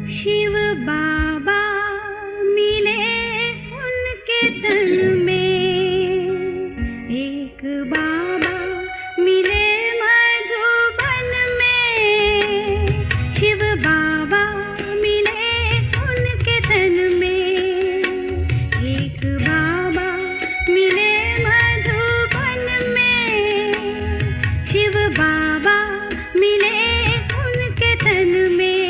शिव बाबा मिले उनके तन में, एक बाबा मिले मधुबन में। शिव बाबा मिले उनके तन में, एक बाबा मिले मधुबन में। शिव बाबा मिले उनके तन में,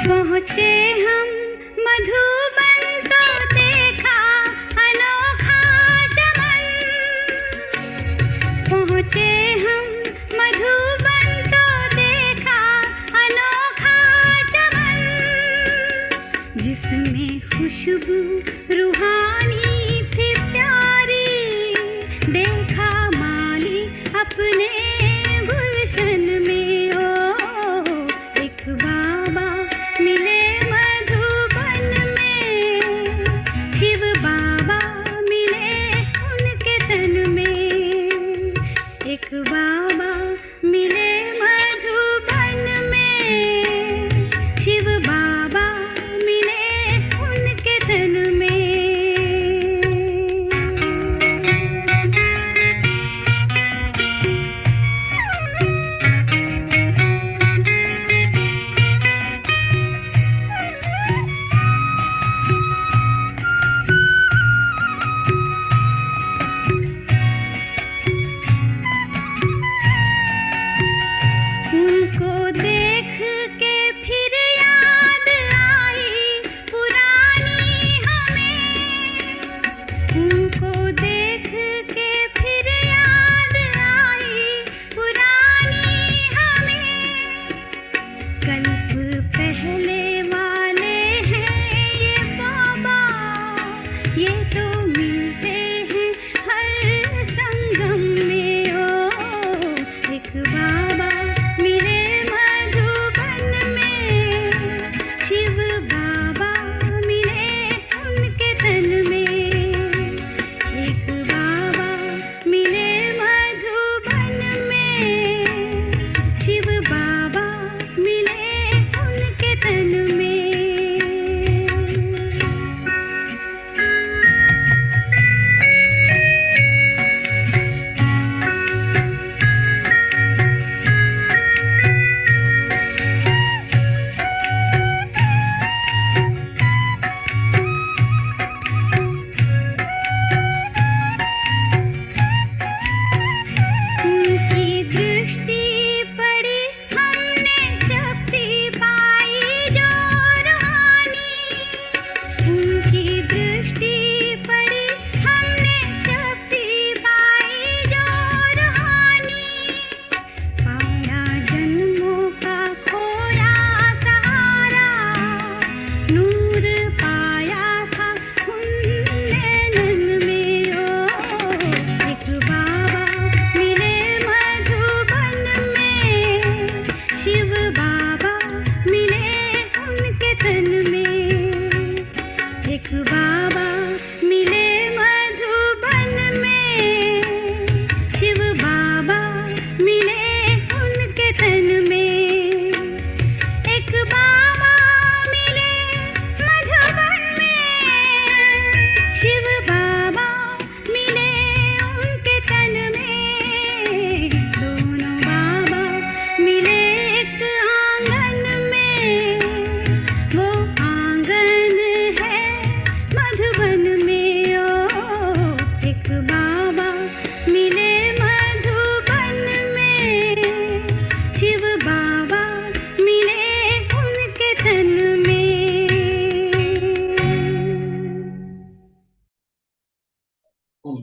पहुँचे हम मधुबन तो देखा अनोखा चमन। पहुँचे हम मधुबन तो देखा अनोखा चमन, जिसमें खुशबू रूहानी थी प्यारी। देखा माली अपने गुलशन में, ओ एक बाबा मिले मधुबन में। शिव बाबा मिले उनके तन में, एक बाबा मिले मधुबन में। शिव बाबा मिले उनके तन में।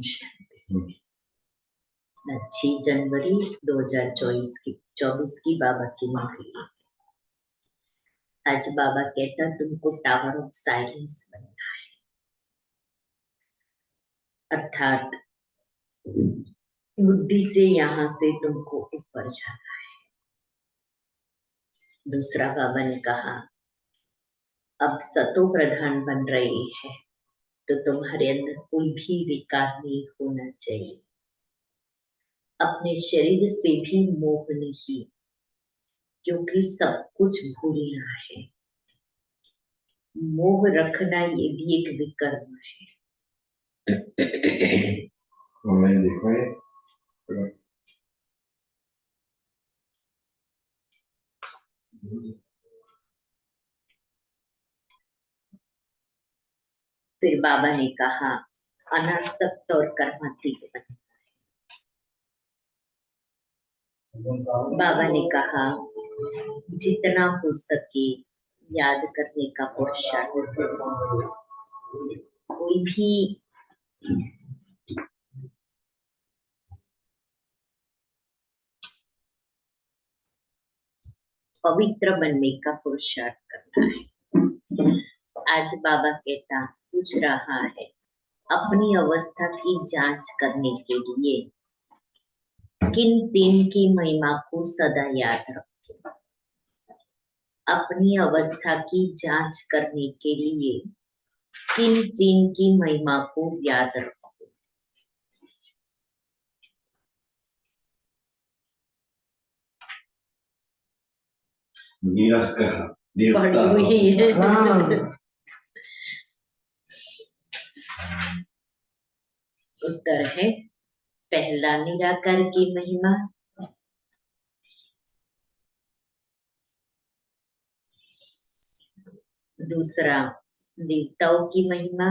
शांति। 6 जनवरी 2024 की बाबा की मुरली। आज बाबा कहता तुमको टावर ऑफ साइलेंस बनना है, अर्थात बुद्धि से यहाँ से तुमको ऊपर जाना है। दूसरा बाबा ने कहा अब सतो प्रधान बन रही है तो तुम्हारे अंदर कोई भी विकार नहीं होना चाहिए। अपने शरीर से भी मोह नहीं, क्योंकि सब कुछ भूलना है। मोह रखना ये भी एक विकर्म है। ऑनलाइन देखो ये। फिर बाबा ने कहा अनासक्त और कर्मातीत बने। बाबा ने कहा जितना हो सके याद करने का पुरुषार्थ करो। कोई भी पवित्र बनने का पुरुषार्थ करना है। आज बाबा कहता पूछ रहा है अपनी अवस्था की जांच करने के लिए किन 3 की महिमा को सदा याद रखो। अपनी अवस्था की जांच करने के लिए किन 3 की महिमा को याद रखो। पड़ी हुई है। उत्तर है पहला निराकार की महिमा, दूसरा देवताओं की महिमा,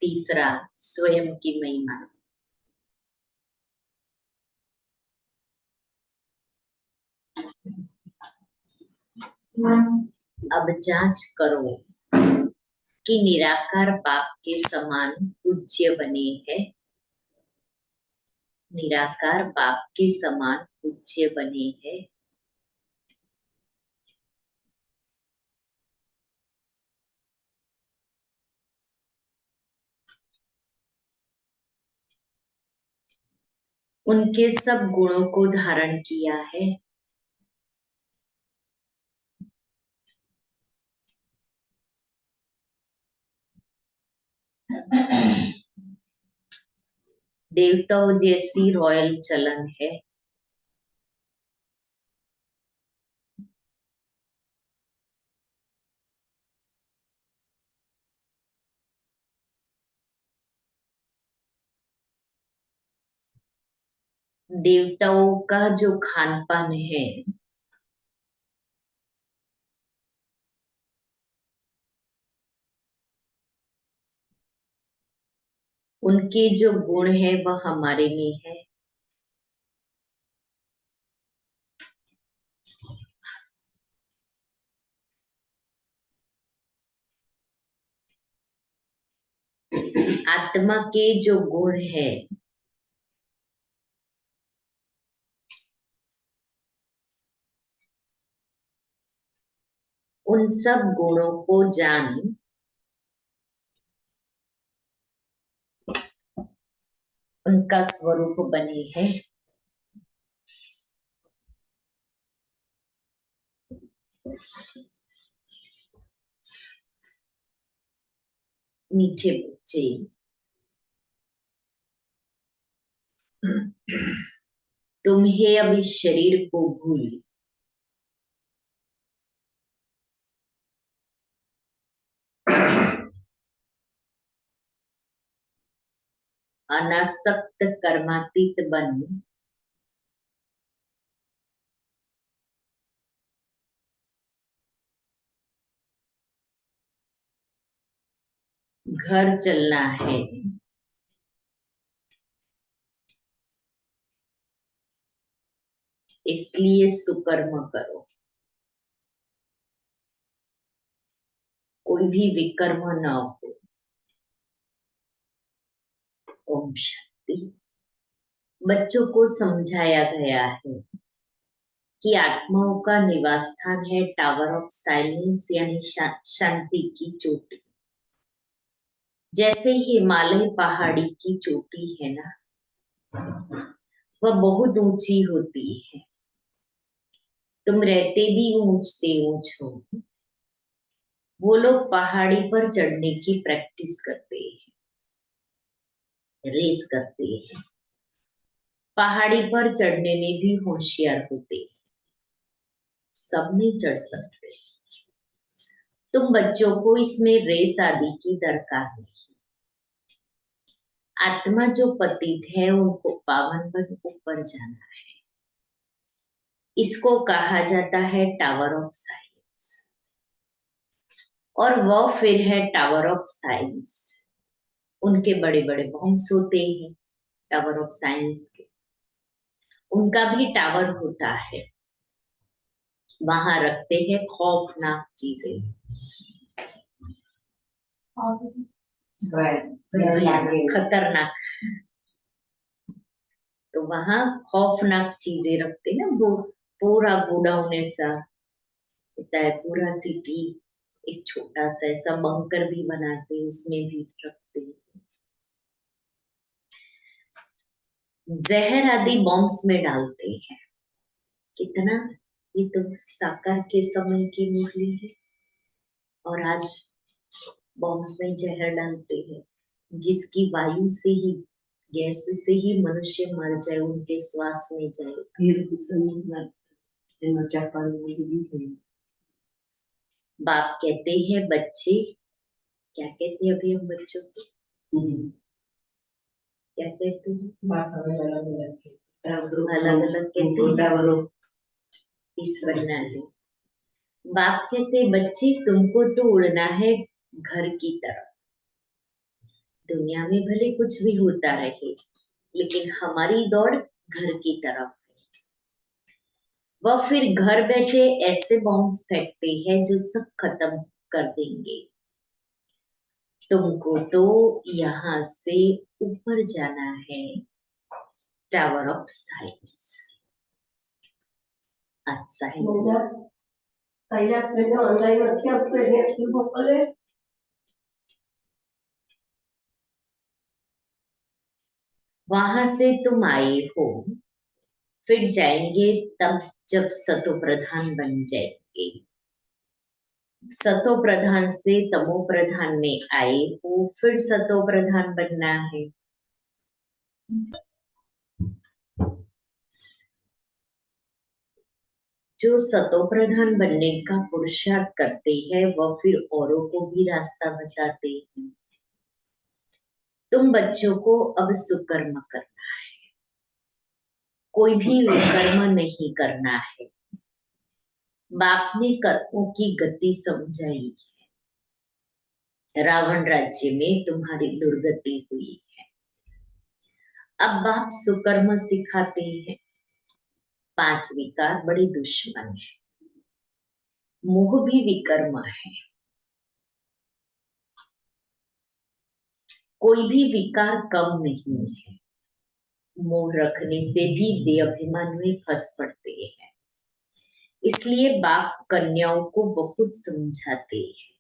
तीसरा स्वयं की महिमा। अब जांच करो कि निराकार बाप के समान पूज्य बने हैं। निराकार बाप के समान पूज्य बने हैं। उनके सब गुणों को धारण किया है। देवताओं जैसी रॉयल चलन है। देवताओं का जो खान पान है उनके जो गुण है वह हमारे में है। आत्मा के जो गुण है उन सब गुणों को जान उनका स्वरूप बने हैं। मीठे बच्चे तुम्हें अब इस शरीर को भूल अनासक्त कर्मातीत बन घर चलना है। इसलिए सुकर्म करो। कोई भी विकर्म न हो। ओम शांति। बच्चों को समझाया गया है कि आत्माओं का निवास स्थान है टावर ऑफ साइलेंस यानी शांति की चोटी। जैसे हिमालय पहाड़ी की चोटी है ना, वह बहुत ऊंची होती है। तुम रहते भी ऊंच से ऊंच हो। वो लोग पहाड़ी पर चढ़ने की प्रैक्टिस करते हैं, रेस करते हैं। पहाड़ी पर चढ़ने में भी होशियार होते हैं, सब नहीं चढ़ सकते। तुम बच्चों को इसमें रेस आदि की दरकार नहीं। आत्मा जो पतित है उनको पावन बन ऊपर जाना है। इसको कहा जाता है टावर ऑफ साइलेंस। और वह फिर है टावर ऑफ साइंस। उनके बड़े बड़े बॉम्ब्स होते हैं टावर ऑफ साइंस के। उनका भी टावर होता है, वहां रखते हैं खौफनाक चीजें, खतरनाक। तो वहां खौफनाक चीजें रखते ना, वो पूरा गोडाउन ऐसा होता है, पूरा सिटी एक छोटा सा ऐसा बंकर भी बनाते, उसमें भी रखते। जहर आदि बॉम्ब्स में डालते हैं। कितना, ये तो साकार के समय की मुरली है और आज बॉम्ब्स में जहर डालते हैं, जिसकी वायु से ही, गैस से ही मनुष्य मर जाए, उनके श्वास में जाए। बाप कहते हैं बच्चे, क्या कहते हैं अभी हम बच्चों को, क्या कहते हैं, अलग अलग कहते हैं, ईश्वर नाम। बाप कहते बच्चे तुमको तो उड़ना है घर की तरफ। दुनिया में भले कुछ भी होता रहे, लेकिन हमारी दौड़ घर की तरफ है। वह फिर घर बैठे ऐसे बॉम्ब्स फेंकते हैं जो सब खत्म कर देंगे। तुमको तो यहाँ से ऊपर जाना है, टावर ऑफ साइंस। अच्छा है। वहां से तुम आए हो, फिर जाएंगे तब जब सतो प्रधान बन जाएंगे। सतो प्रधान से तमो प्रधान में आए हो, फिर सतो प्रधान बनना है। जो सतो प्रधान बनने का पुरुषार्थ करते हैं, वह फिर औरों को भी रास्ता बताते हैं। तुम बच्चों को अब सुकर्म करना है, कोई भी विकर्म नहीं करना है। बाप ने कर्मों की गति समझाई है। रावण राज्य में तुम्हारी दुर्गति हुई है। अब बाप सुकर्म सिखाते हैं। 5 विकार बड़े दुश्मन है। मोह भी विकर्म है। कोई भी विकार कम नहीं है। मोह रखने से भी देह अभिमान में फंस पड़ते हैं। इसलिए बाप कन्याओं को बहुत समझाते हैं,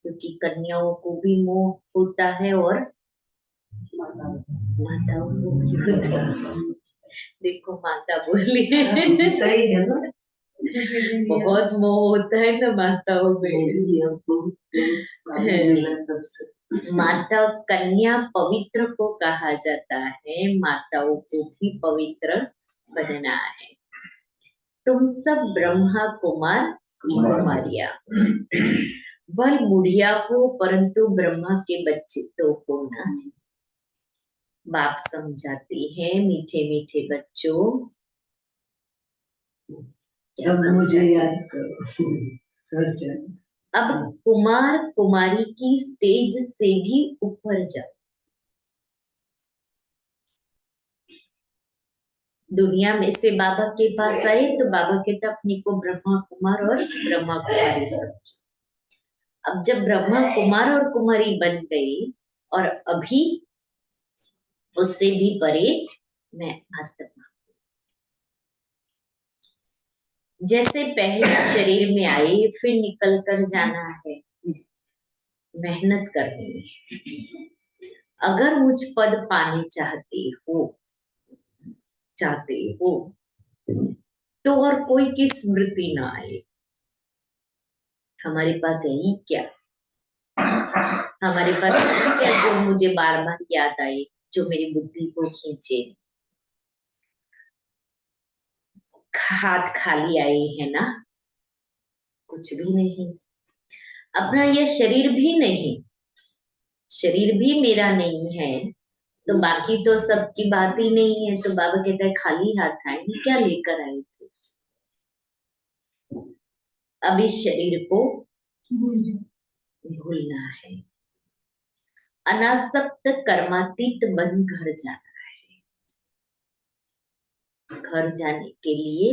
क्योंकि कन्याओं को भी मोह होता है और माताओं को भी होता है। देखो माता बोली सही है ना, बहुत मोह होता है ना माताओं में। माता कन्या पवित्र को कहा जाता है, माताओं को भी पवित्र बनना है। तुम सब ब्रह्मा कुमार कुमारिया, भल बुढ़िया हो परंतु ब्रह्मा के बच्चे तो हो ना। बाप समझाते हैं मीठे मीठे बच्चों, मुझे याद करो। अब कुमार कुमारी की स्टेज से भी ऊपर जाओ। दुनिया में से बाबा के पास आए तो बाबा कहता अपने को ब्रह्मा कुमार और ब्रह्मा कुमारी समझो। अब जब ब्रह्मा कुमार और कुमारी बन गए और अभी उससे भी परे मैं आत्मा, जैसे पहले शरीर में आए फिर निकल कर जाना है, मेहनत करनी है। अगर मुझ पद पाने चाहते हो तो और कोई की स्मृति ना आए। हमारे पास यही क्या, हमारे पास यही क्या जो मुझे बार बार याद आए, जो मेरी बुद्धि को खींचे। हाथ खाली आए है ना, कुछ भी नहीं। अपना यह शरीर भी नहीं, शरीर भी मेरा नहीं है, तो बाकी तो सबकी बात ही नहीं है। तो बाबा कहता है खाली हाथ आए, क्या लेकर आए थे? अब इस शरीर को भूलना है, अनासक्त कर्मातीत बन घर जाना है। घर जाने के लिए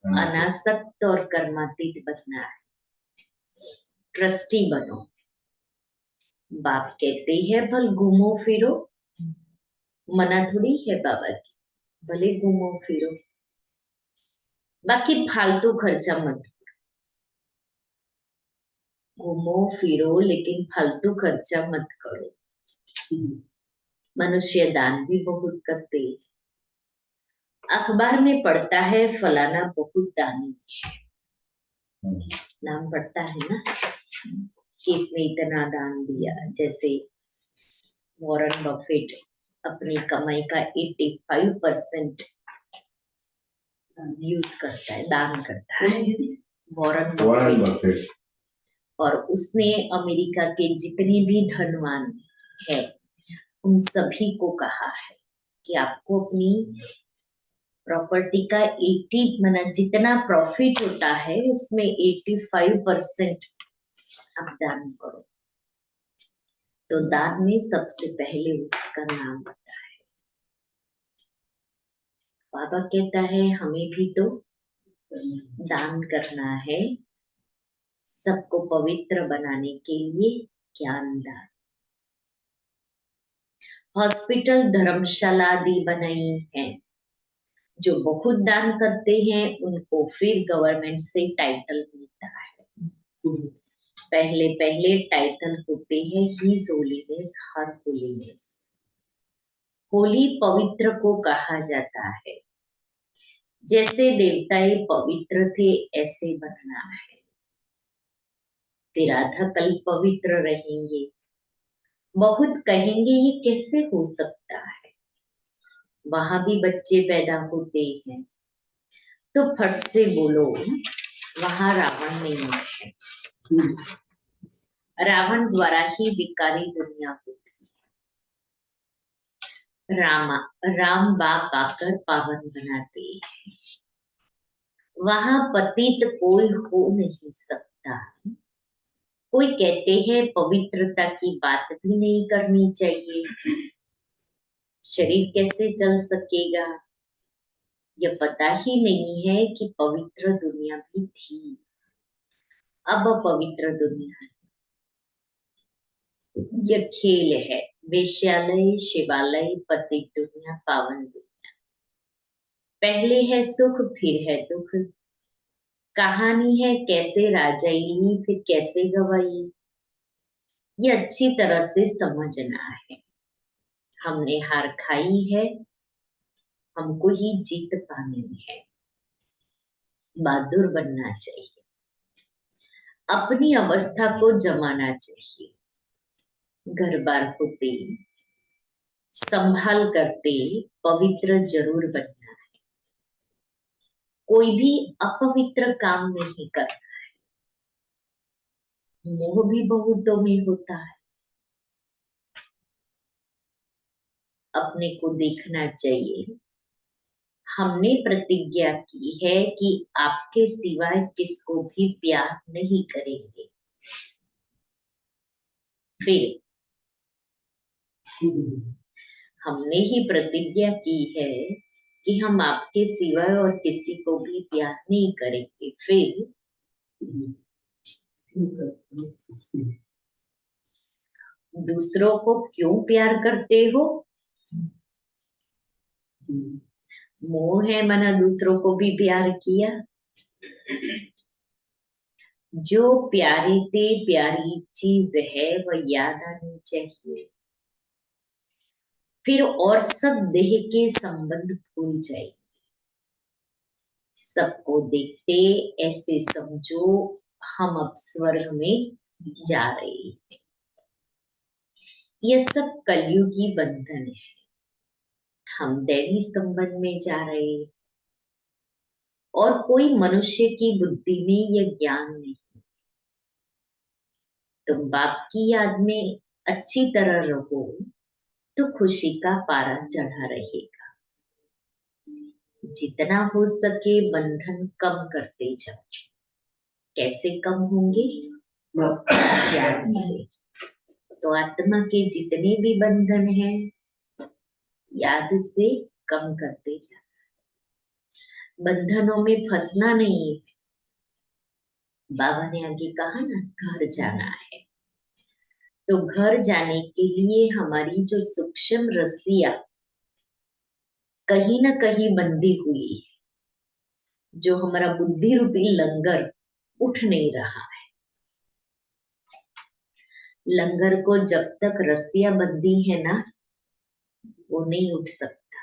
अनासक्त और कर्मातीत बनना है। ट्रस्टी बनो। बाप कहते हैं भल घूमो फिरो, मना थोड़ी है बाबा की, भले घूमो फिरो, बाकी फालतू खर्चा मत। घूमो फिरो लेकिन फालतू खर्चा मत करो। मनुष्य दान भी बहुत करते हैं। अखबार में पढ़ता है फलाना बहुत दानी है, नाम पढ़ता है ना कि इसने इतना दान दिया। जैसे वॉरेन बफेट अपनी कमाई का 85% यूज करता है, दान करता है। Warren Buffett. और उसने अमेरिका के जितने भी धनवान है उन सभी को कहा है कि आपको अपनी प्रॉपर्टी का 80 माना जितना प्रॉफिट होता है उसमें 85% आप दान करो। तो दान में सबसे पहले उसका नाम आता है। बाबा कहता है हमें भी तो दान करना है, सबको पवित्र बनाने के लिए ज्ञान दान। हॉस्पिटल धर्मशाला आदि बनाई है, जो बहुत दान करते हैं उनको फिर गवर्नमेंट से टाइटल मिलता है। पहले पहले टाइटल होते हैं हिज होलीनेस, हर होलीनेस। होली पवित्र को कहा जाता है, जैसे देवताएं पवित्र थे ऐसे बनना है। फिर आधा कल पवित्र रहेंगे। बहुत कहेंगे ये कैसे हो सकता है, वहां भी बच्चे पैदा होते हैं। तो फट से बोलो वहां रावण नहीं है। रावण द्वारा ही विकारी दुनिया होती है। राम बाप आकर पावन बनाते हैं। वहां पतित कोई हो नहीं सकता। कोई कहते हैं पवित्रता की बात भी नहीं करनी चाहिए, शरीर कैसे चल सकेगा। यह पता ही नहीं है कि पवित्र दुनिया भी थी, अब पवित्र दुनिया है। यह खेल है, वेश्यालय शिवालय पतित दुनिया पावन दुनिया। पहले है सुख फिर है दुख। कहानी है कैसे राजाई फिर कैसे गवाई। ये अच्छी तरह से समझना है। हमने हार खाई है, हमको ही जीत पानी है। बहादुर बनना चाहिए, अपनी अवस्था को जमाना चाहिए। घर बार होते संभाल करते पवित्र जरूर बनना है। कोई भी अपवित्र काम नहीं करना है। मोह भी बहुतों में होता है, अपने को देखना चाहिए। हमने प्रतिज्ञा की है कि आपके सिवाय किसको भी प्यार नहीं करेंगे। फिर हमने ही प्रतिज्ञा की है कि हम आपके सिवाय और किसी को भी प्यार नहीं करेंगे। फिर दूसरों को क्यों प्यार करते हो? मोह है मना दूसरों को भी प्यार किया। जो प्यारी ते प्यारी चीज है वह याद आनी चाहिए, फिर और सब देह के संबंध भूल जाए। सबको देखते ऐसे समझो हम अब स्वर्ग में जा रहे हैं। यह सब कलयुगी बंधन है। हम दैवी संबंध में जा रहे हैं और कोई मनुष्य की बुद्धि में यह ज्ञान नहीं। तुम बाप की याद में अच्छी तरह रहो तो खुशी का पारा चढ़ा रहेगा। जितना हो सके बंधन कम करते जाओ। कैसे कम होंगे? ज्ञान से। तो आत्मा के जितने भी बंधन हैं याद से कम करते जाओ। बंधनों में फंसना नहीं है। बाबा ने आगे कहा ना, घर जाना है। तो घर जाने के लिए हमारी जो सूक्ष्म रस्सियां कहीं ना कहीं बंधी हुई है, जो हमारा बुद्धि रूपी लंगर उठ नहीं रहा है। लंगर को जब तक रस्सियां बंधी है ना, वो नहीं उठ सकता।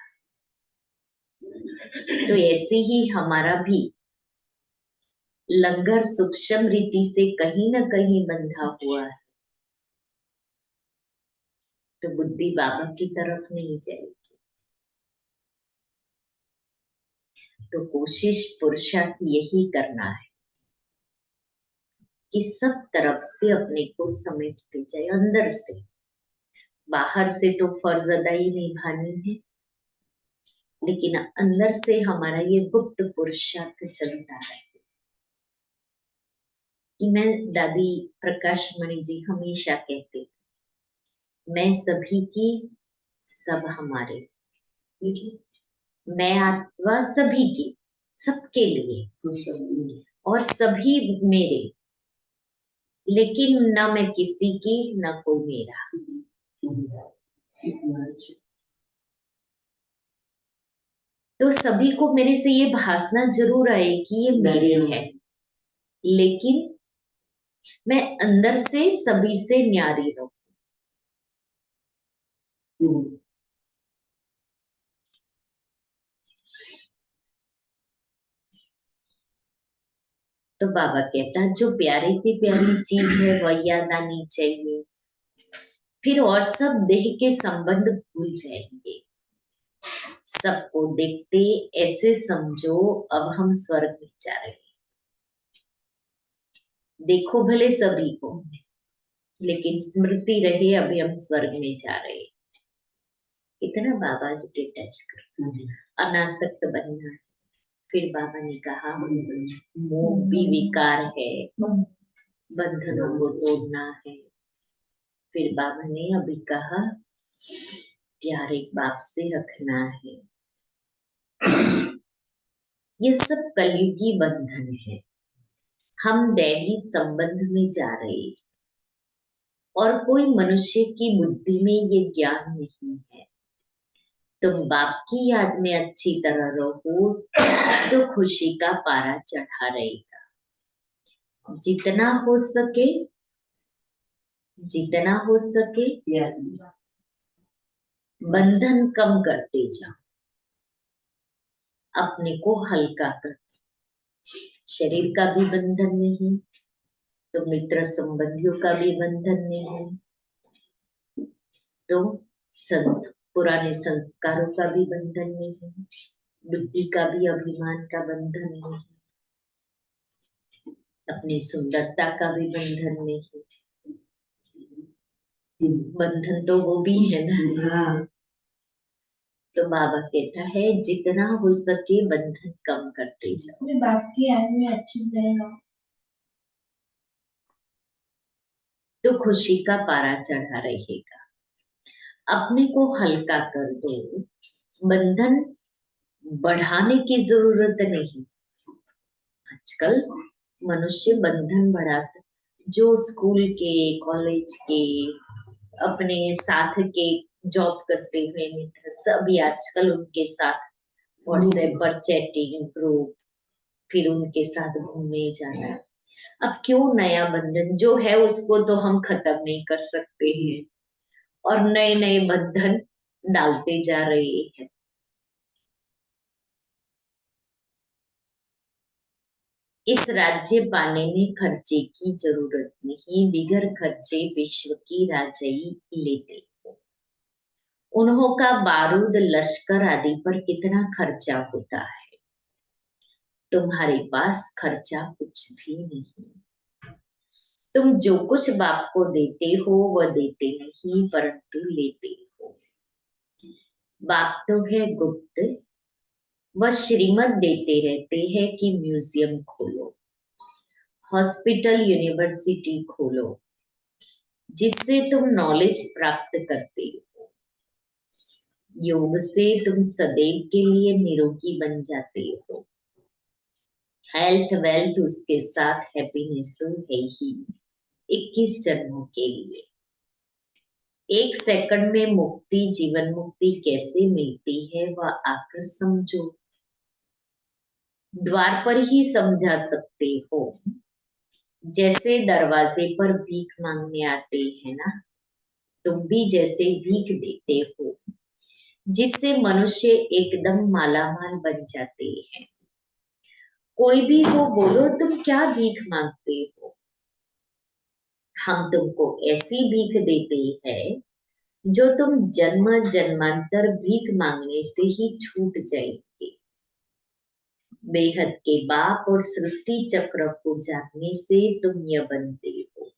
तो ऐसे ही हमारा भी लंगर सूक्ष्म रीति से कहीं ना कहीं बंधा हुआ है। तो बुद्धि बाबा की तरफ नहीं जाएगी। तो कोशिश पुरुषार्थ यही करना है कि सब तरफ से अपने को समेटते जाए, अंदर से। बाहर से तो फर्ज अदाई निभानी है, लेकिन अंदर से हमारा ये गुप्त पुरुषार्थ चलता है। कि मैं दादी प्रकाश मणि जी हमेशा कहते, मैं सभी की, सब हमारे। मैं आत्मा सभी की, सबके लिए, और सभी मेरे, लेकिन न मैं किसी की न कोई मेरा। तो सभी को मेरे से ये भासना जरूर आए कि ये मेरे है, लेकिन मैं अंदर से सभी से न्यारी रहूं। तो बाबा कहता है जो प्यारी से प्यारी चीज है वह याद आनी चाहिए, फिर और सब देह के संबंध भूल जाएंगे। सबको देखते ऐसे समझो अब हम स्वर्ग में जा रहे हैं। देखो भले सभी को, लेकिन स्मृति रहे अभी हम स्वर्ग में जा रहे हैं। इतना बाबा जी टच कर, अनासक्त बनना है। फिर बाबा ने कहा मोह भी विकार है, बंधनों को तोड़ना है। फिर बाबा ने अभी कहा प्यार एक बाप से रखना है। ये सब कलयुगी बंधन है। हम दैवी संबंध में जा रहे हैं और कोई मनुष्य की बुद्धि में ये ज्ञान नहीं है। तुम बाप की याद में अच्छी तरह रहो तो खुशी का पारा चढ़ा रहेगा। जितना हो सके, जितना हो सके बंधन कम करते जाओ। अपने को हल्का कर। शरीर का भी बंधन नहीं, तो मित्र संबंधियों का भी बंधन नहीं, तो पुराने संस्कारों का भी बंधन नहीं, बुद्धि का भी अभिमान का बंधन नहीं, अपनी सुंदरता का भी बंधन नहीं। बंधन तो वो भी है ना। तो बाबा कहता है जितना हो सके बंधन कम करते जाओ। बाप की याद में अच्छी तरह तो खुशी का पारा चढ़ा रहेगा। अपने को हल्का कर दो। बंधन बढ़ाने की जरूरत नहीं। आजकल मनुष्य बंधन बढ़ाता, जो स्कूल के, कॉलेज के, अपने साथ के जॉब करते हुए मित्र सभी आजकल उनके साथ व्हाट्सएप पर चैटिंग ग्रुप, फिर उनके साथ घूमने जाना। अब क्यों नया बंधन जो है उसको तो हम खत्म नहीं कर सकते हैं और नए नए बंधन डालते जा रहे हैं। इस राज्य पाने में खर्चे की जरूरत नहीं, बिगर खर्चे विश्व की राजई लेते हो। उन्हों का बारूद लश्कर आदि पर कितना खर्चा होता है, तुम्हारे पास खर्चा कुछ भी नहीं। तुम जो कुछ बाप को देते हो वह देते नहीं परंतु लेते हो। बाप तो है गुप्त, वह श्रीमत देते रहते हैं कि म्यूजियम खोलो, हॉस्पिटल, यूनिवर्सिटी खोलो, जिससे तुम नॉलेज प्राप्त करते हो। योग से तुम सदैव के लिए निरोगी बन जाते हो। हेल्थ वेल्थ उसके साथ हैप्पीनेस तो है ही 21 जन्मों के लिए। 1 सेकंड में मुक्ति, जीवन मुक्ति कैसे मिलती है वह आकर समझो। द्वार पर ही समझा सकते हो, जैसे दरवाजे पर भीख मांगने आते हैं ना, तुम भी जैसे भीख देते हो, जिससे मनुष्य एकदम मालामाल बन जाते हैं। कोई भी हो, बोलो तुम क्या भीख मांगते हो। हम तुमको ऐसी भीख देते हैं जो तुम जन्म जन्मांतर भीख मांगने से ही छूट जाएंगे। बेहद के बाप और सृष्टि चक्र को जानने से तुम यह बनते हो।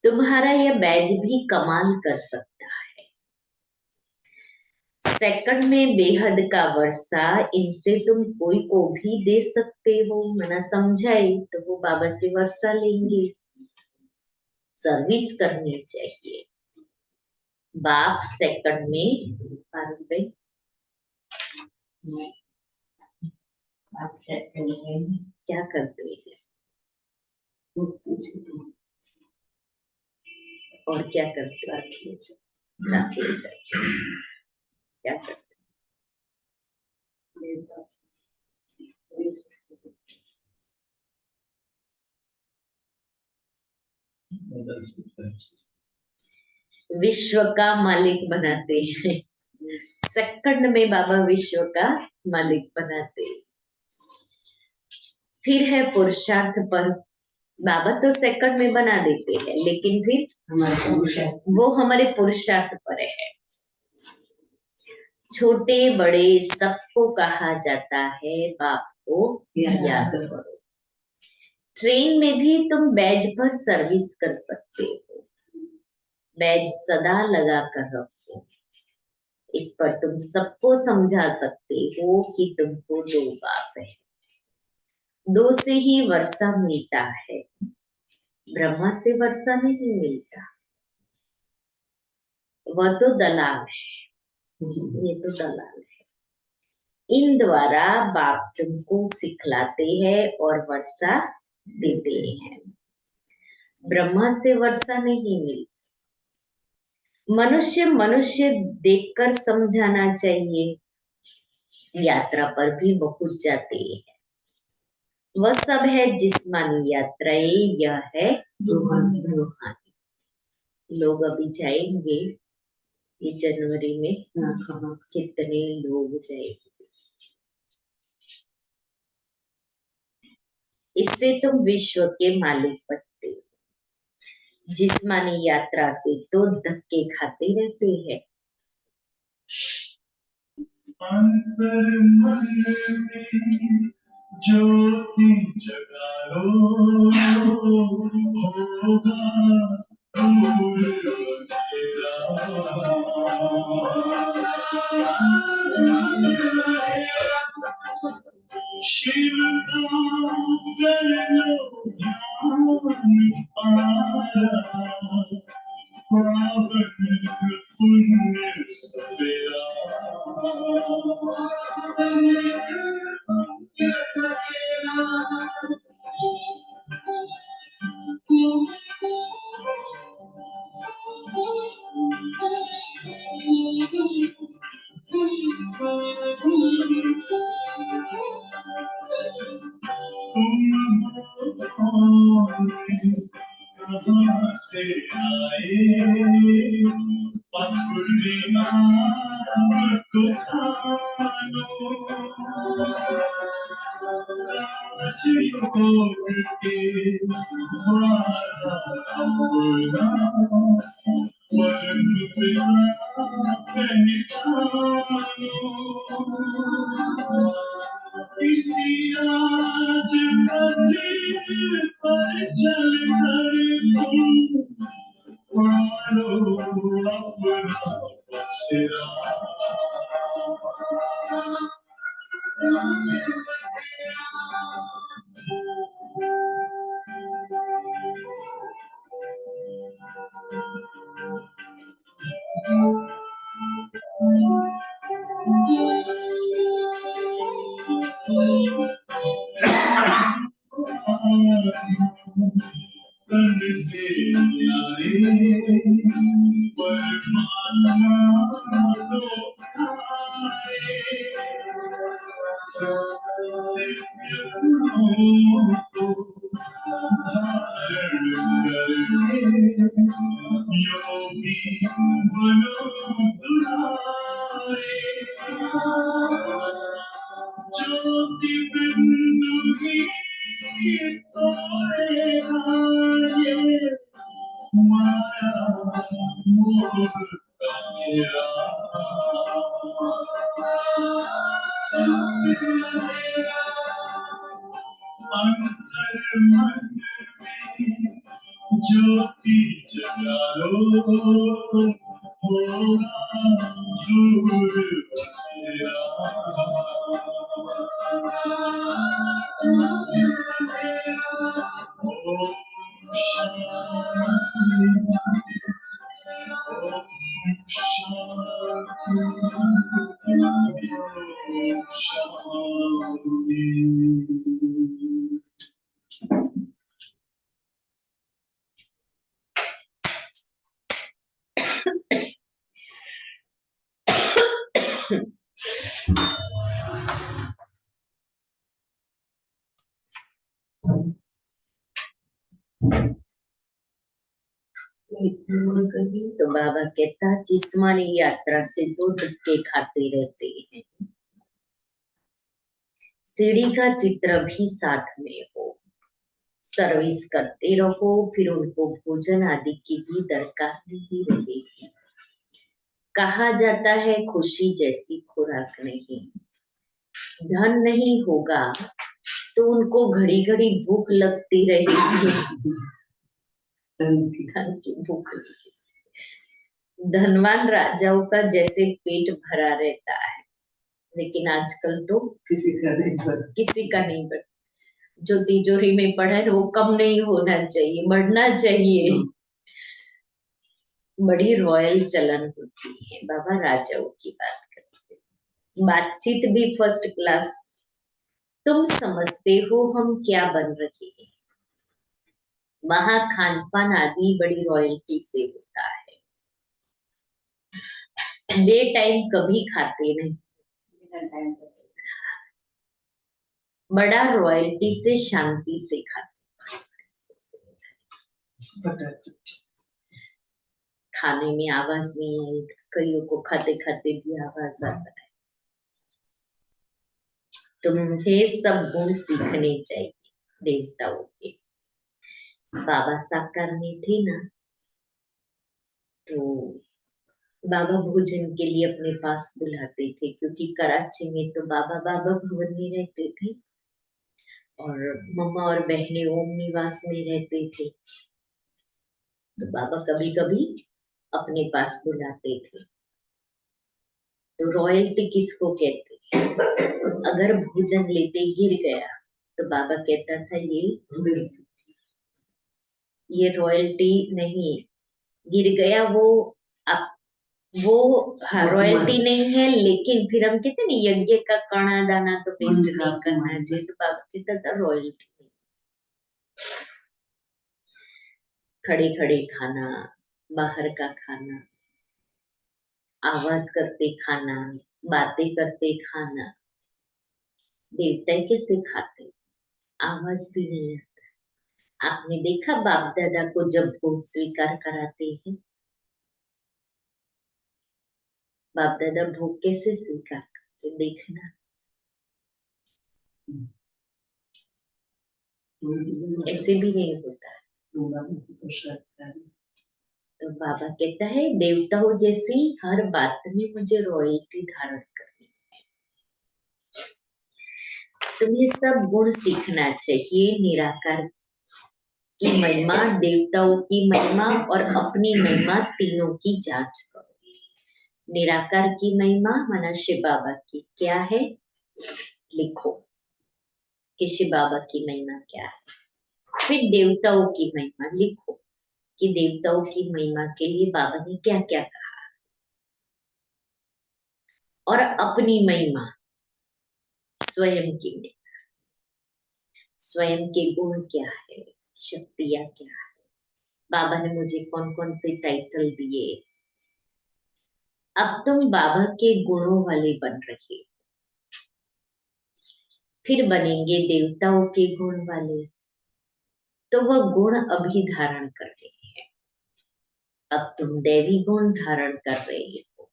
तुम्हारा यह बैज भी कमाल कर सकता है। सेकंड में बेहद का वर्षा, इनसे तुम कोई को भी दे सकते हो। मना समझाए तो वो बाबा से वर्षा लेंगे। सर्विस करनी चाहिए। बाप सेकंड में ₹5 क्या करते हैं और क्या करते हैं, क्या करते विश्व का मालिक बनाते हैं। सेकंड में बाबा विश्व का मालिक बनाते। फिर है पुरुषार्थ पर, बाबा तो सेकंड में बना देते हैं, लेकिन फिर वो हमारे पुरुषार्थ पर है। छोटे बड़े सबको कहा जाता है बाप को याद करो। ट्रेन में भी तुम बैज पर सर्विस कर सकते हो। बैज सदा लगा कर रखो। इस पर तुम सबको समझा सकते हो कि तुमको 2 बाप है। 2 से ही वर्षा मिलता है, ब्रह्मा से वर्षा नहीं मिलता। वह तो दलाल है, ये तो दलाल है। इन द्वारा बाप तुमको सिखलाते हैं और वर्षा देते हैं। ब्रह्मा से वर्षा नहीं मिलती। मनुष्य मनुष्य देखकर समझाना चाहिए। यात्रा पर भी बहुत जाते हैं, वह सब है जिस्मानी यात्राएं, यह है रूहानी। लोग अभी जाएंगे ये जनवरी में, कितने लोग जाएंगे। इससे तुम विश्व के मालिक बनते हो। जिस्मानी यात्रा से तो धक्के खाते रहते हैं। अंतर मन में ज्योति जगा लो, होगा दूर शिव कर लो पावन पुण्य सवेरा। कहाँ से आए पगड़ियाँ को खानो राजयोग के द्वारा अपना वर्ण बिना पहचानो इसी राज पथ पर चल कर तुम मानो अपना बसेरा तन से आए परमात्मा तो आए दिव्य गुणों को धारण करके योगी बनो दुलारे ज्योति बिंदु ही तोरे आए माया मोह का घेरा अंतर मन में ज्योति जगाओ होगा दूर अंधेरा ओम शांति ओम शांति ओम शांति तो बाबा कहता जिस्मानी यात्रा से तो धक्के खाते रहते हैं, सीढ़ी का चित्र भी साथ में हो, सर्विस करते रहो, फिर उनको भोजन आदि की भी दरकार नहीं रहेगी। कहा जाता है खुशी जैसी खुराक नहीं, धन नहीं होगा तो उनको घड़ी घड़ी भूख लगती रहेगी, धन की भूख लगती। धनवान राजाओं का जैसे पेट भरा रहता है, लेकिन आजकल तो किसी का नहीं बढ़, जो तिजोरी में पड़ा है वो कम नहीं होना चाहिए, बढ़ना चाहिए। बड़ी रॉयल चलन होती है। बाबा राजाओं की बात करते, बातचीत भी फर्स्ट क्लास। तुम समझते हो हम क्या बन रहे हैं, वहां खान पान आदि बड़ी रॉयल्टी से होता है। बे टाइम कभी खाते नहीं, बड़ा रॉयल्टी से शांति से खाते। खाने में आवाज नहीं आएगी, कईयों को खाते खाते भी आवाज आता है। तुम्हें सब गुण सीखने चाहिए देवताओं के। बाबा साकार में थे ना, तो बाबा भोजन के लिए अपने पास बुलाते थे, क्योंकि कराची में तो बाबा भवन में रहते थे और मम्मा और बहनें ओम निवास में रहते थे। तो बाबा कभी कभी अपने पास बुलाते थे। तो रॉयल्टी किसको कहते हैं? अगर भोजन लेते गिर गया तो बाबा कहता था ये रॉयल्टी नहीं, गिर गया वो रॉयल्टी नहीं है, लेकिन फिर हम कहते ना यज्ञ का कणा दाना तो वेस्ट नहीं करना चाहिए। तो बाबा कहता था रॉयल्टी नहीं। खड़े खड़े खाना, बाहर का खाना, आवाज करते खाना, बातें करते खाना, देवता कैसे खाते? आवाज भी नहीं आता। आपने देखा बाप दादा को जब भोग स्वीकार कराते हैं, बाप दादा भोग कैसे स्वीकार करते, देखना। ऐसे भी नहीं होता। तो बाबा कहता है देवताओं जैसी हर बात में मुझे रॉयल्टी धारण करनी है। तुम्हें सब गुण सीखना चाहिए। निराकार की महिमा, देवताओं की महिमा और अपनी महिमा, तीनों की जांच करो। निराकार की महिमा माना शिव बाबा की क्या है, लिखो कि शिव बाबा की महिमा क्या है। फिर देवताओं की महिमा लिखो कि देवताओं की महिमा के लिए बाबा ने क्या क्या कहा। और अपनी महिमा, स्वयं की महिमा, स्वयं के गुण क्या है, शक्तियां क्या है, बाबा ने मुझे कौन कौन से टाइटल दिए। अब तुम बाबा के गुणों वाले बन रहे हो, फिर बनेंगे देवताओं के गुण वाले, तो वह गुण अभी धारण कर रहे हैं। अब तुम दैवी गुण धारण कर रहे हो।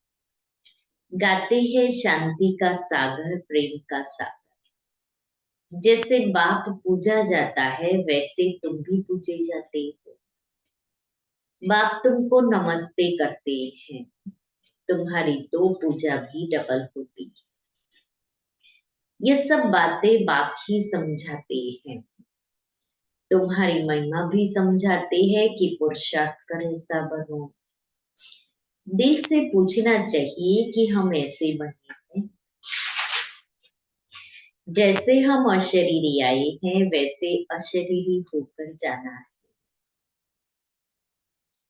गाते हैं शांति का सागर, प्रेम का सागर। जैसे बाप पूजा जाता है वैसे तुम भी पूजे जाते हो। बाप तुमको नमस्ते करते हैं, तुम्हारी तो पूजा भी डबल होती है। ये सब बातें बाप ही समझाते हैं। तुम्हारी महिमा भी समझाते हैं कि पुरुषार्थ कर ऐसा बनो। दिल से पूछना चाहिए कि हम ऐसे बने हैं। जैसे हम अशरीरी आए हैं वैसे अशरीरी होकर जाना है।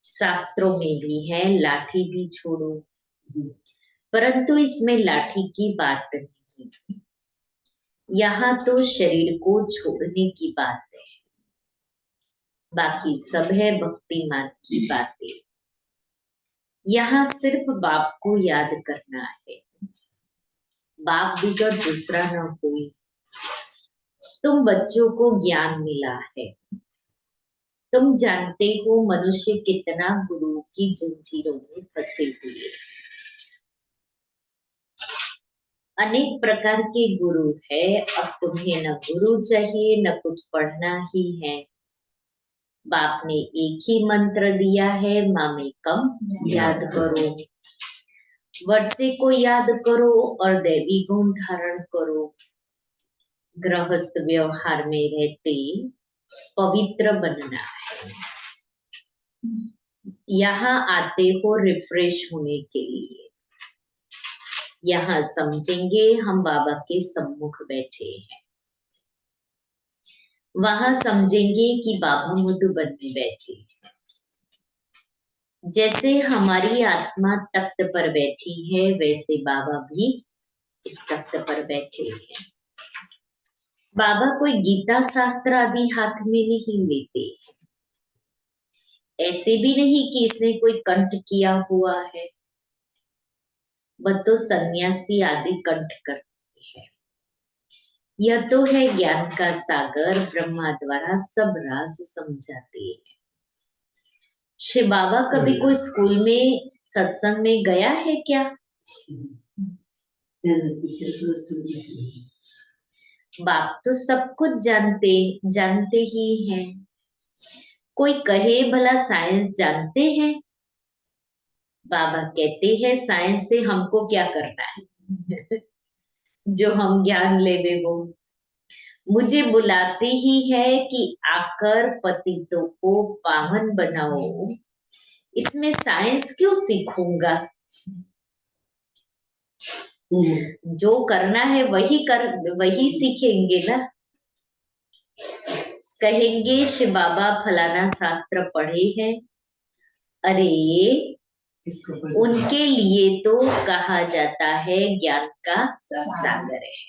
शास्त्रों में भी है लाठी भी छोड़ो, परंतु इसमें लाठी की बात नहीं, यहाँ तो शरीर को छोड़ने की बात है। बाकी सब है भक्ति मार्ग की बातें। यहाँ सिर्फ बाप को याद करना है। बाप बिगड़ दूसरा न कोई। तुम बच्चों को ज्ञान मिला है। तुम जानते हो मनुष्य कितना गुरु की जंजीरों में फंसे हुए। अनेक प्रकार के गुरु है। अब तुम्हें न गुरु चाहिए न कुछ पढ़ना ही है। बाप ने एक ही मंत्र दिया है, मामेकम याद करो। वर्षे को याद करो और दैवी गुण धारण करो। गृहस्थ व्यवहार में रहते पवित्र बनना है। यहाँ आते हो रिफ्रेश होने के लिए। यहाँ समझेंगे हम बाबा के सम्मुख बैठे हैं। वहां समझेंगे कि बाबा मधुबन में बैठे हैं। जैसे हमारी आत्मा तख्त पर बैठी है वैसे बाबा भी इस तख्त पर बैठे हैं। बाबा कोई गीता शास्त्र आदि हाथ में नहीं लेते। ऐसे भी नहीं कि इसने कोई कंठ किया हुआ है। वह तो सन्यासी आदि कंठ करते हैं। यह तो है ज्ञान का सागर, ब्रह्मा द्वारा सब राज समझाते हैं। शिव बाबा कभी कोई स्कूल में सत्संग में गया है क्या? बाप तो सब कुछ जानते ही हैं। कोई कहे भला साइंस जानते हैं? बाबा कहते हैं साइंस से हमको क्या करना है जो हम ज्ञान लेवे वो। मुझे बुलाते ही है कि आकर पतितों को पावन बनाओ। इसमें साइंस क्यों सीखूंगा? जो करना है वही सीखेंगे ना। कहेंगे शिव बाबा फलाना शास्त्र पढ़े हैं। अरे उनके लिए तो कहा जाता है ज्ञान का सागर है।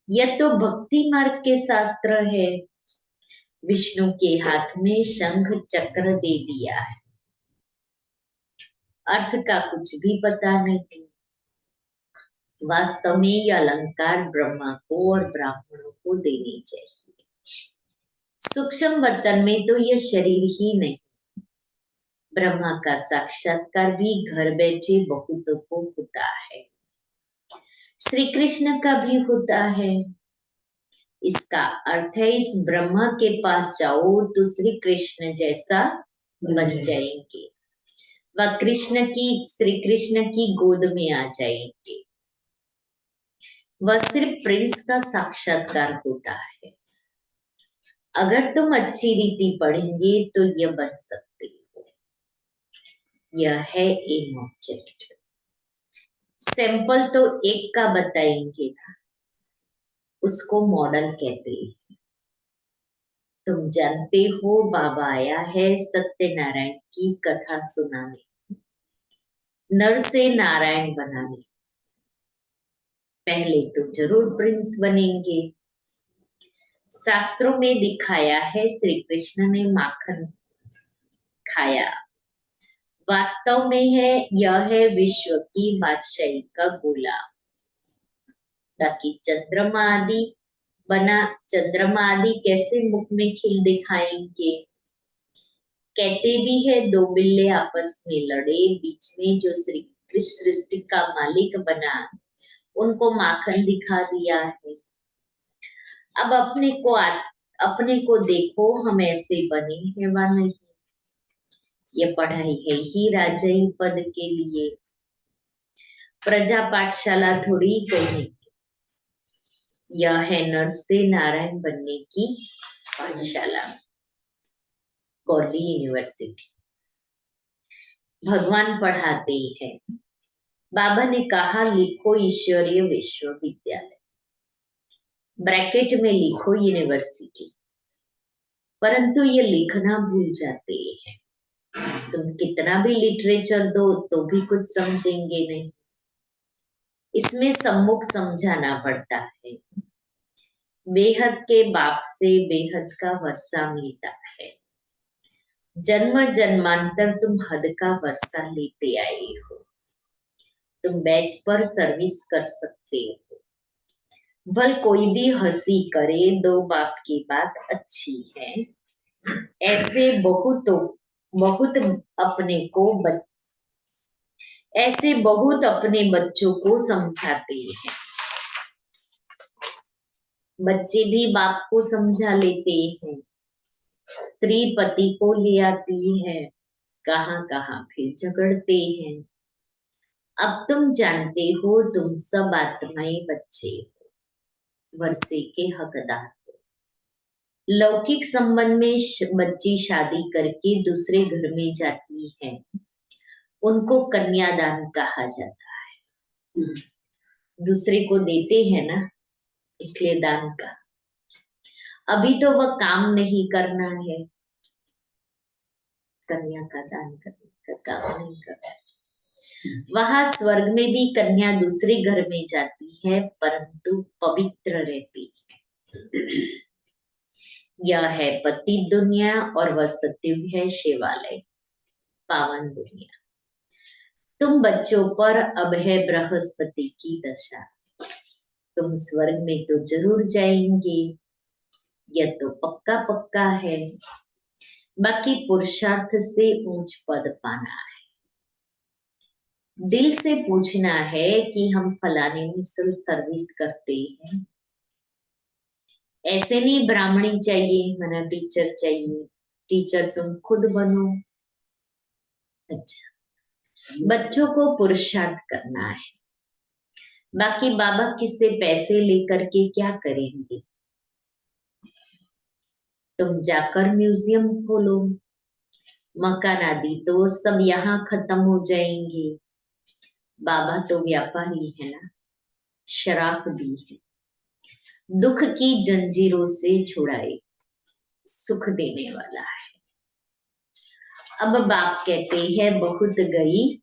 यह तो भक्ति मार्ग के शास्त्र है। विष्णु के हाथ में शंख चक्र दे दिया है। अर्थ का कुछ भी पता नहीं। वास्तव में यह अलंकार ब्रह्मा को और ब्राह्मणों को देने चाहिए। सूक्ष्म वतन में तो यह शरीर ही नहीं, ब्रह्मा का साक्षात्कार भी घर बैठे बहुतों को होता है, श्री कृष्ण का भी होता है। इसका अर्थ है इस ब्रह्मा के पास जाओ तो श्री कृष्ण जैसा बन जाएंगे, वह श्री कृष्ण की गोद में आ जाएंगे। वह सिर्फ प्रिंस का साक्षात्कार होता है। अगर तुम अच्छी रीति पढ़ेंगे तो यह बन सकते हो। यह है एम ऑब्जेक्ट। सैंपल तो एक का बताएंगे ना, उसको मॉडल कहते हैं। तुम जानते हो बाबा आया है सत्यनारायण की कथा सुनाने, नर से नारायण बनाने। पहले तो जरूर प्रिंस बनेंगे। शास्त्रों में दिखाया है श्री कृष्ण ने माखन खाया। वास्तव में यह है विश्व की बादशाही का गोला। ताकि चंद्रमा आदि कैसे मुख में खिल दिखाएंगे। कहते भी है दो बिल्ले आपस में लड़े, बीच में जो श्री कृष्ण सृष्टि का मालिक बना उनको माखन दिखा दिया है। अब अपने को देखो, हम ऐसे बने हैं व नहीं। ये पढ़ाई है ही राजाई पद के लिए, प्रजा पाठशाला थोड़ी कहीं। यह है नर से नारायण बनने की पाठशाला, कॉर्ली यूनिवर्सिटी। भगवान पढ़ाते हैं। बाबा ने कहा लिखो ईश्वरीय विश्वविद्यालय, ब्रैकेट में लिखो यूनिवर्सिटी, परंतु ये लिखना भूल जाते हैं। तुम कितना भी लिटरेचर दो तो भी कुछ समझेंगे नहीं। इसमें सम्मुख समझाना पड़ता है। बेहद के बाप से बेहद का वर्षा मिलता है। जन्म जन्मांतर तुम हद का वर्षा लेते आए हो। तुम बैच पर सर्विस कर सकते हो। भल कोई भी हंसी करे, दो बाप की बात अच्छी है। ऐसे बहुत अपने बच्चों को समझाते हैं। बच्चे भी बाप को समझा लेते हैं। स्त्री पति को ले आती है, कहाँ कहाँ फिर झगड़ते हैं। अब तुम जानते हो तुम सब आत्माएं बच्चे हो, वर्षे के हकदार हो। लौकिक संबंध में बच्ची शादी करके दूसरे घर में जाती है, उनको कन्यादान कहा जाता है। दूसरे को देते हैं ना, इसलिए दान का। अभी तो वह काम नहीं करना है, कन्या का दान करने का काम नहीं करना। वहां स्वर्ग में भी कन्या दूसरे घर में जाती है, परंतु पवित्र रहती है। यह है पति दुनिया और वह सत्युग है शिवालय, पावन दुनिया। तुम बच्चों पर अब है बृहस्पति की दशा। तुम स्वर्ग में तो जरूर जाएंगे, यह तो पक्का पक्का है। बाकी पुरुषार्थ से ऊंच पद पाना है। दिल से पूछना है कि हम फलाने मिसल सर्विस करते हैं। ऐसे नहीं ब्राह्मणी चाहिए, मना टीचर चाहिए। टीचर तुम खुद बनो। अच्छा, बच्चों को पुरुषार्थ करना है। बाकी बाबा किससे पैसे लेकर के क्या करेंगे? तुम जाकर म्यूजियम खोलो। मकान आदि तो सब यहाँ खत्म हो जाएंगे। बाबा तो व्यापारी है ना, शराब भी है। दुख की जंजीरों से छुड़ाए, सुख देने वाला है। अब बाप कहते हैं बहुत गई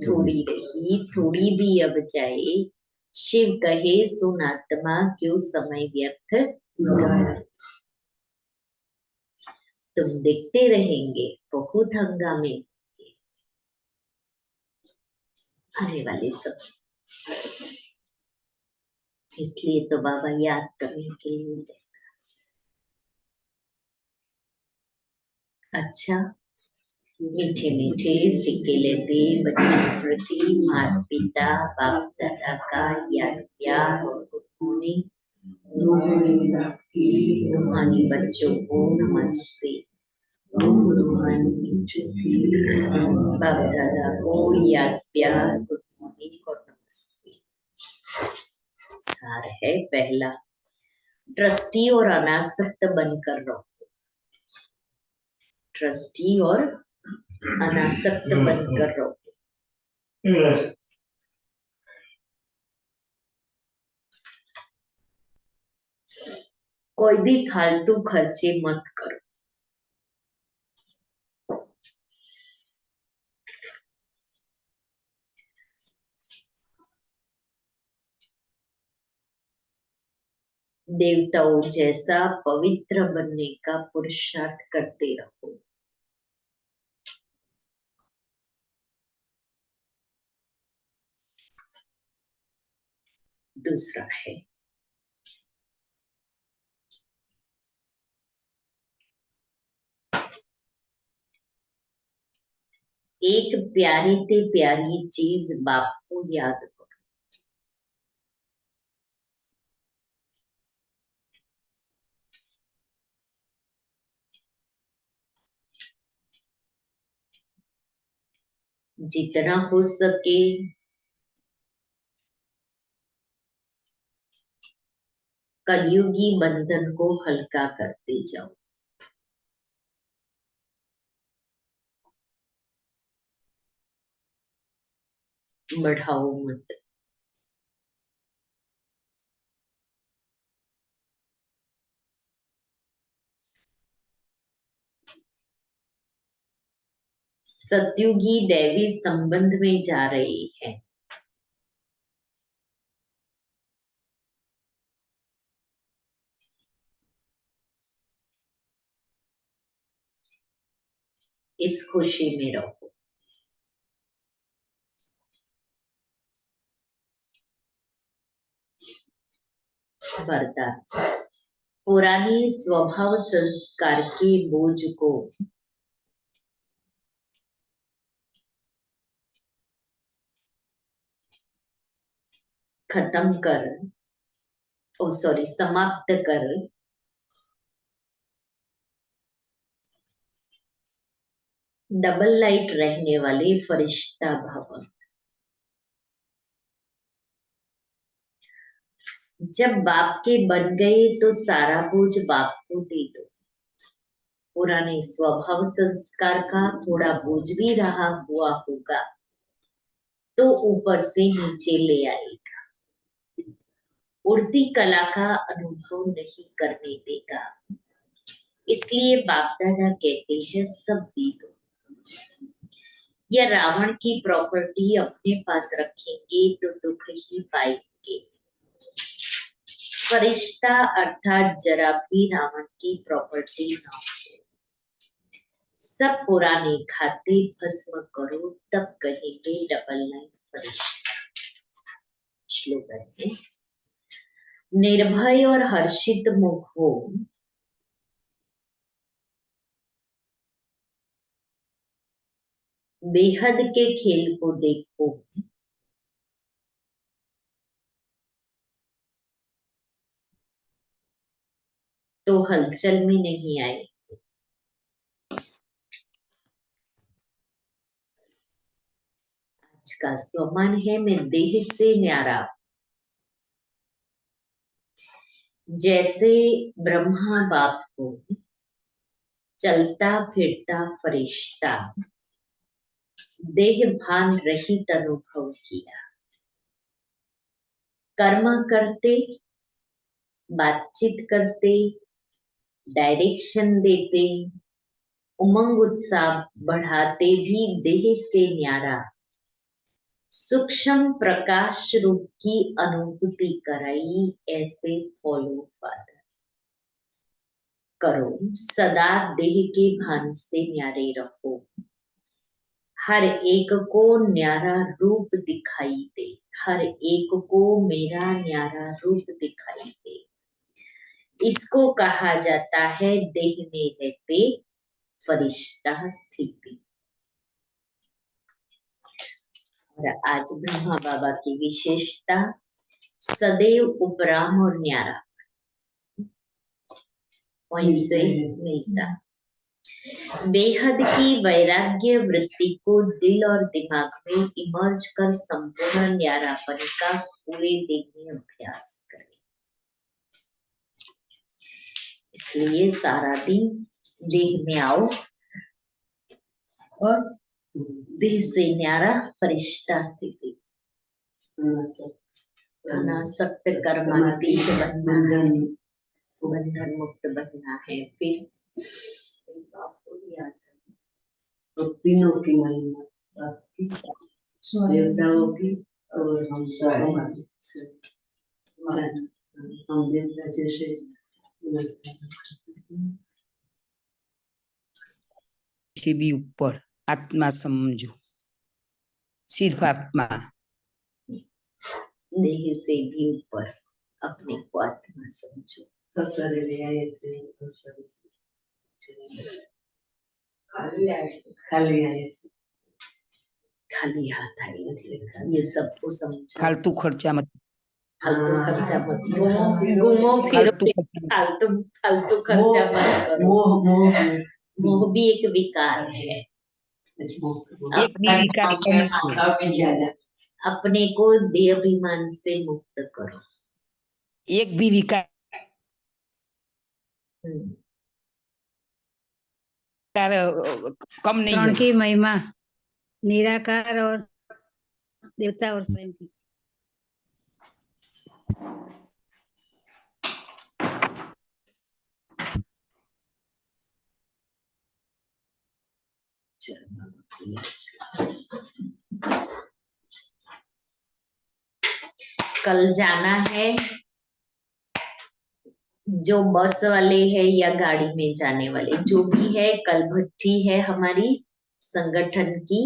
थोड़ी रही, थोड़ी भी अब जाए। शिव कहे सुन आत्मा क्यों समय व्यर्थ गवाए। तुम देखते रहेंगे बहुत हंगामे आने वाले सब। इसलिए तो बाबा याद करने के लिए अच्छा, मीठे मीठे सिक्के लेते बच्चों प्रति माता पिता बाप दादा का याद प्यार और रूहानी बच्चों को नमस्ते। बाप दादा को याद प्यार गुड मॉर्निंग और नमस्ते। सार है पहला, ट्रस्टी और अनासक्त बनकर रहो। ट्रस्टी और अनासक्त बनकर रहो। कोई भी फालतू खर्चे मत करो। देवताओं जैसा पवित्र बनने का पुरुषार्थ करते रहो। दूसरा है, एक प्यारी ते प्यारी चीज बाप को याद करो। जितना हो सके कलयुगी बंधन को हल्का करते जाओ। बढ़ाओ मत। सत्युगी दैवी संबंध में जा रहे हैं। इस खुशी में रहो। वरदान, पुरानी स्वभाव संस्कार के बोझ को खत्म कर, समाप्त कर डबल लाइट रहने वाले फरिश्ता भव। जब बाप के बन गए तो सारा बोझ बाप को दे दो। पुराने स्वभाव संस्कार का थोड़ा बोझ भी रहा हुआ होगा तो ऊपर से नीचे ले आएगा। उड़ती कला का अनुभव नहीं करने देगा। इसलिए बाप दादा कहते हैं सब दे दो। या रावण की प्रॉपर्टी अपने पास रखेंगे तो दुख ही पाएंगे। फरिश्ता अर्थात जरा भी रावण की प्रॉपर्टी ना हो। सब पुराने खाते भस्म करो तब कहेंगे डबल लाइन फरिश्ता। श्लोगन है, निर्भय और हर्षित मुख हो, बेहद के खेल को देखो, तो हलचल में नहीं आए। आज का स्वमान है, मैं देह से न्यारा। जैसे ब्रह्मा बाप को चलता फिरता फरिश्ता देह भान रहित अनुभव किया। कर्म करते, बातचीत करते, डायरेक्शन देते, उमंग उत्साह बढ़ाते भी देह से न्यारा सूक्ष्म प्रकाश रूप की अनुभूति कराई। ऐसे फॉलो फादर करो, सदा देह के भान से न्यारे रहो। हर एक को न्यारा रूप दिखाई दे। हर एक को मेरा न्यारा रूप दिखाई दे। इसको कहा जाता है देह में रहते फरिश्ता स्थिति। और आज ब्रह्मा बाबा की विशेषता सदैव उपराम और न्यारा पॉइंट से मिलता। बेहद की वैराग्य वृत्ति को दिल और दिमाग में इमर्ज कर संपूर्ण न्यारापन का पूरे दिन में अभ्यास करें। इसलिए सारा दिन देह में आओ और देह से न्यारा फरिश्ता स्थिति, अनासक्त कर्मातीत बनना है, बंधन मुक्त बनना है। फिर तीनों की महिमा देवताओं की और हम देवता जैसे से भी ऊपर आत्मा समझो, सिर्फ आत्मा, देह से भी ऊपर अपने को आत्मा समझो। खाली हाथ आए ये सबको समझा। फालतू खर्चा मत, फालतू खर्चा मत घूमो फिरो, फालतू खर्चा मत करो। मोह भी एक विकार है। एक भी विकार कम, अपने को देह अभिमान से मुक्त करो। एक भी विकार कम नहीं है। की महिमा निराकार और देवता और स्वयं की। कल जाना है, जो बस वाले है या गाड़ी में जाने वाले जो भी है, कल भट्टी है हमारी संगठन की,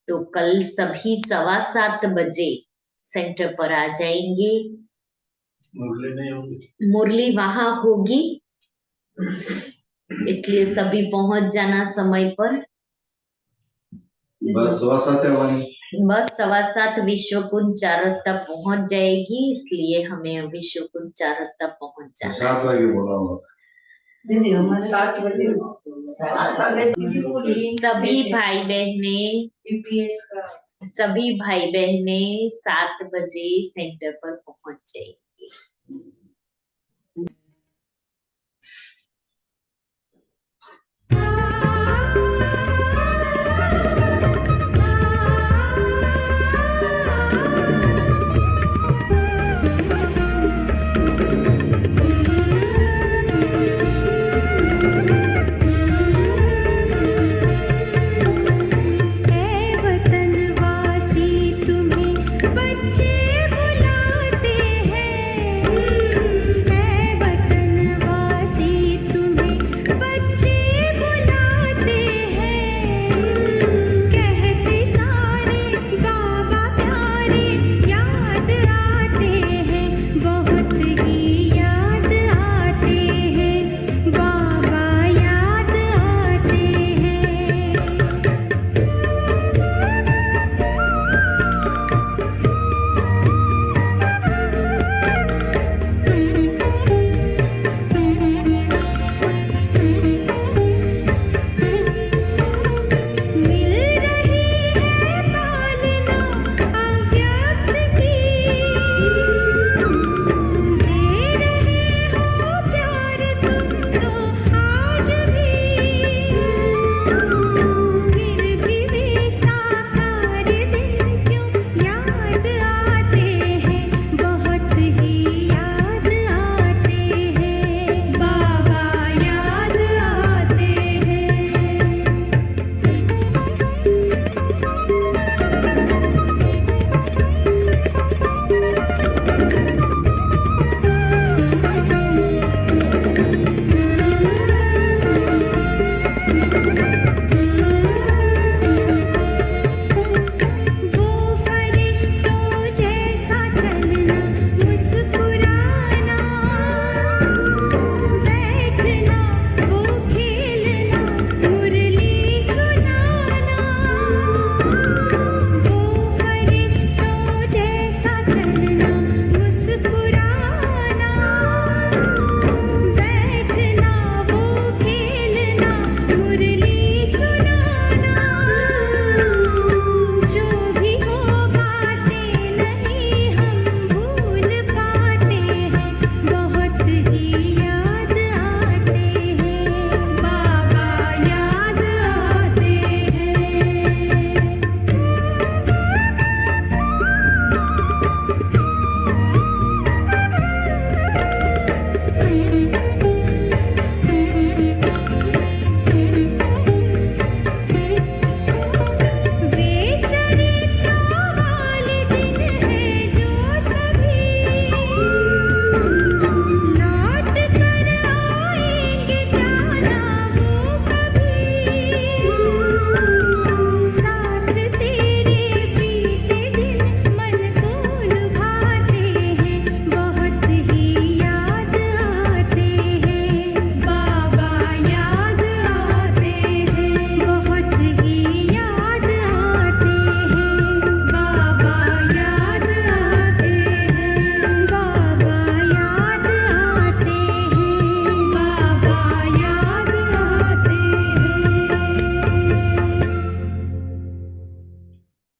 तो कल सभी 7:15 बजे सेंटर पर आ जाएंगे। मुरली वहां होगी, इसलिए सभी पहुंच जाना समय पर। बस 7:15 विश्वकुंज 4 रास्ता पहुंच जाएगी, इसलिए हमें विश्वकुंज 4 रास्ता पहुंच जाना। 7 बजे बोला हुआ दीदी हमारे 7 बजे सभी भाई बहने 7 बजे सेंटर पर पहुंच जाएंगे।